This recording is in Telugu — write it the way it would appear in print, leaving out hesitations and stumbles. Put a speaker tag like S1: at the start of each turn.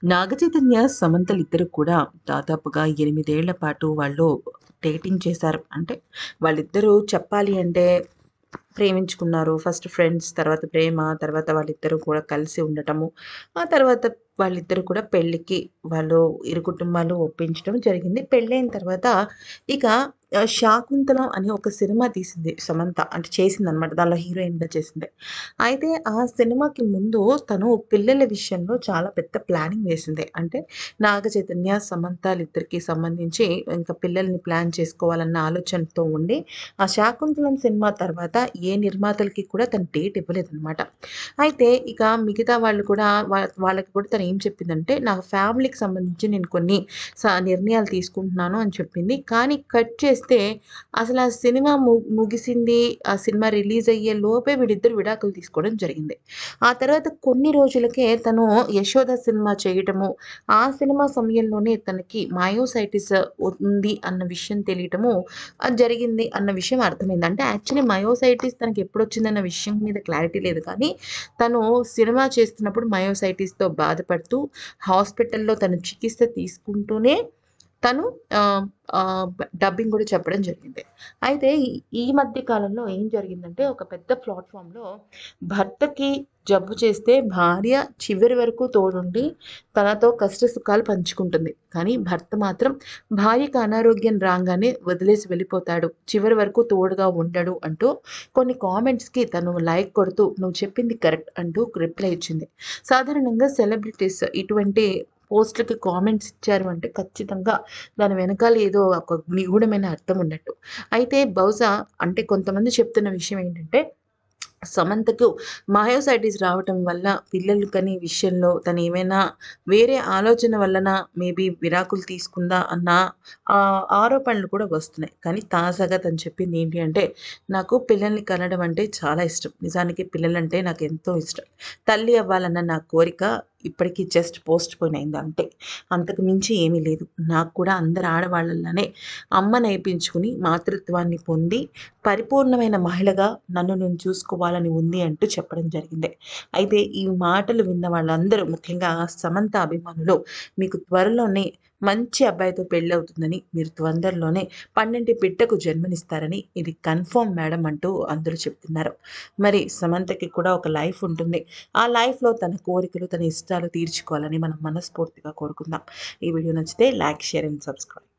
S1: నాగచైతన్య, సమంతలిద్దరూ కూడా దాదాపుగా 8 ఏళ్ల పాటు వాళ్ళు డేటింగ్ చేశారు. అంటే వాళ్ళిద్దరూ చెప్పాలి అంటే ప్రేమించుకున్నారు. ఫస్ట్ ఫ్రెండ్స్, తర్వాత ప్రేమ, తర్వాత వాళ్ళిద్దరూ కూడా కలిసి ఉండటము. ఆ తర్వాత వాళ్ళిద్దరూ కూడా పెళ్ళికి వాళ్ళు ఇరు కుటుంబాలు ఒప్పించడం జరిగింది. పెళ్ళైన తర్వాత ఇక 'శాకుంతలం' అని ఒక సినిమా తీసింది సమంత. అంటే చేసిందనమాట. దానిలో హీరోయిన్‌గా చేసింది. అయితే ఆ సినిమాకి ముందు తను పిల్లల విషయంలో చాలా పెద్ద ప్లానింగ్ వేసింది. అంటే నాగ చైతన్య, సమంతలిద్దరికీ సంబంధించి ఇంకా పిల్లల్ని ప్లాన్ చేసుకోవాలన్న ఆలోచనతో ఉండి, ఆ 'శాకుంతలం' సినిమా తర్వాత ఏ నిర్మాతలకి కూడా తను డేట్ ఇవ్వలేదనమాట. అయితే ఇక మిగతా వాళ్ళు కూడా వాళ్ళకి కూడా తను ఏం చెప్పిందంటే, నా ఫ్యామిలీకి సంబంధించి నేను కొన్ని నిర్ణయాలు తీసుకుంటున్నాను అని చెప్పింది. కానీ కట్ చేస్తే అసలు ఆ సినిమా ముగిసింది. ఆ సినిమా రిలీజ్ అయ్యే లోపే వీళ్ళిద్దరూ విడాకులు తీసుకోవడం జరిగింది. ఆ తర్వాత కొన్ని రోజులకే తను 'యశోద' సినిమా చేయటము, ఆ సినిమా సమయంలోనే తనకి మయోసైటిస్ ఉంది అన్న విషయం తెలియటము జరిగింది అన్న విషయం అర్థమైంది. అంటే యాక్చువల్లీ మయోసైటిస్ తనకెప్పుడొచ్చిందన్న విషయం మీద క్లారిటీ లేదు కానీ, తను సినిమా చేస్తున్నప్పుడు మయోసైటిస్‌తో బాధపడుతూ హాస్పిటల్‌లో తను చికిత్స తీసుకుంటూనే తను ఆహ్, ఆహ్, డబ్బింగ్ గూడా చెప్పడం జరిగింది. అయితే ఈ ఈ మధ్య కాలంలో ఏం జరిగిందంటే, ఒక పెద్ద ప్లాట్‌ఫార్మ్‌లో భర్తకి జబ్బు చేస్తే భార్య చివరి వరకు తోడుండి తనతో కష్ట సుఖాలు పంచుకుంటుంది. కానీ భర్త మాత్రం భార్యకి అనారోగ్యం రాంగానే వదిలేసి వెళ్ళిపోతాడు. చివరి వరకు తోడుగా ఉండడు అంటూ కొన్ని కామెంట్స్‌కి తను లైక్ కొడుతూ "నువ్వు చెప్పింది కరెక్ట్" అంటూ రిప్లై ఇచ్చింది. సాధారణంగా సెలబ్రిటీస్ ఇటువంటి పోస్ట్‌లకి కామెంట్స్ ఇచ్చారు అంటే ఖచ్చితంగా దాని వెనకాల ఏదో ఒక నిగూఢమైన అర్థం ఉన్నట్టు. అయితే బహుశా అంటే కొంతమంది చెప్తున్న విషయం ఏంటంటే సమంతకు మయోసైటిస్ రావటం వల్ల పిల్లలు కనే విషయంలో తనేమైనా వేరే ఆలోచన వలన మేబీ విడాకులు తీసుకుందా అన్న ఆరోపణలు కూడా వస్తున్నాయి. కానీ తాజాగా తను చెప్పింది ఏంటి అంటే, "నాకు పిల్లల్ని కనడం అంటే చాలా ఇష్టం. నిజానికి పిల్లలంటే నాకెంతో ఇష్టం. తల్లి అవ్వాలన్న నా కోరిక ఇప్పటికి జస్ట్ పోస్ట్‌పోన్ అయింది అంతే. అంతకు మించి ఏమీ లేదు. నాకు కూడా అందరు ఆడవాళ్ళలానే అమ్మనైపించుకుని మాతృత్వాన్ని పొంది పరిపూర్ణమైన మహిళగా నన్ను నేను చూసుకోవాలని ఉంది" అంటూ చెప్పడం జరిగింది. అయితే ఈ మాటలు విన్న వాళ్ళందరూ ముఖ్యంగా సమంత అభిమానులు మీకు త్వరలోనే మంచి అబ్బాయితో పెళ్ళవుతుందని, మీరు తొందరలోనే పండంటి బిడ్డకు జన్మనిస్తారని ఇది కన్ఫర్మ్ మేడం అంటూ అందరూ చెప్తున్నారు. మరి సమంతకి కూడా ఒక లైఫ్ ఉంటుంది. ఆ లైఫ్‌లో తన కోరికలు, తన ఇష్టాలు తీర్చుకోవాలని మనం మనస్ఫూర్తిగా కోరుకుందాం. ఈ వీడియో నచ్చితే లైక్, షేర్ అండ్ సబ్స్క్రైబ్.